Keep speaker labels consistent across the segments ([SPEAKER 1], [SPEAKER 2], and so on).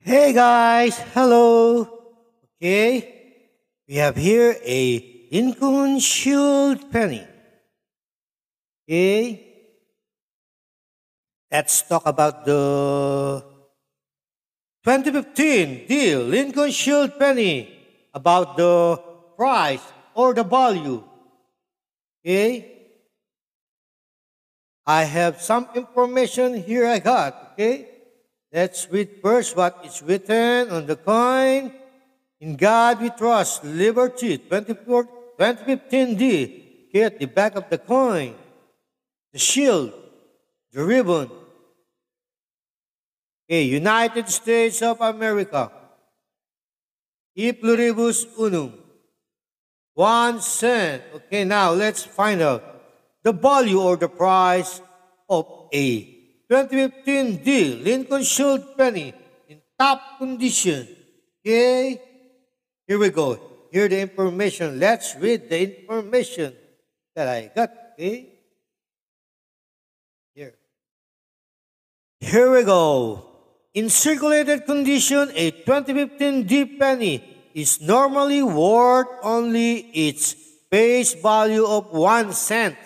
[SPEAKER 1] Hey guys, hello. Okay, we have here a Lincoln Shield penny. Okay, let's talk about the 2015 deal Lincoln Shield penny about the price or the value. Okay, I have some information here I got. Okay, let's read first what is written on the coin. In God we trust, Liberty, 2015D. Okay, at the back of the coin, the shield, the ribbon. Okay, United States of America. E pluribus unum. 1 cent. Okay, now let's find out the value or the price of a 2015D Lincoln Shield penny in top condition. Okay, here we go. Here the information. Let's read the information that I got. Okay, here. Here we go. In circulated condition, a 2015 D penny is normally worth only its face value of 1 cent.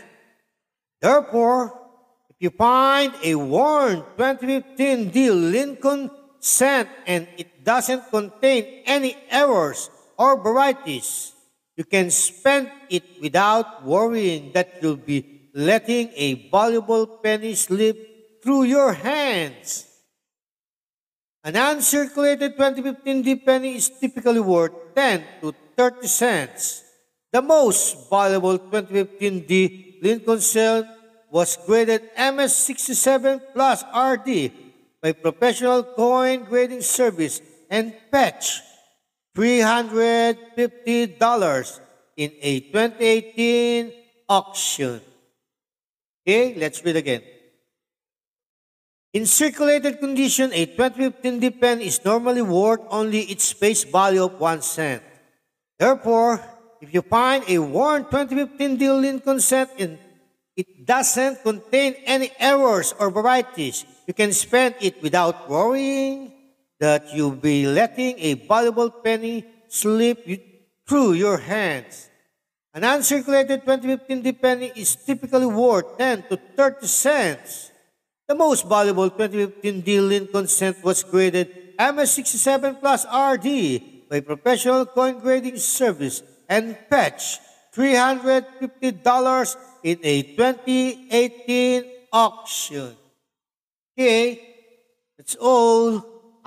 [SPEAKER 1] Therefore, if you find a worn 2015 D Lincoln cent and it doesn't contain any errors or varieties, you can spend it without worrying that you'll be letting a valuable penny slip through your hands. An uncirculated 2015 D penny is typically worth 10 to 30 cents. The most valuable 2015 D Lincoln cent was graded MS67 plus RD by Professional Coin Grading Service and fetched $350 in a 2018 auction. Okay, let's read again. In circulated condition, a 2015 D pen is normally worth only its face value of 1 cent. Therefore, if you find a worn 2015 D Lincoln cent and it doesn't contain any errors or varieties, you can spend it without worrying that you'll be letting a valuable penny slip through your hands. An uncirculated 2015 D penny is typically worth 10 to 30 cents. The most valuable 2015 D Lincoln cent was graded MS67 plus RD by Professional Coin Grading Service and fetched $350 in a 2018 auction. Okay, that's all.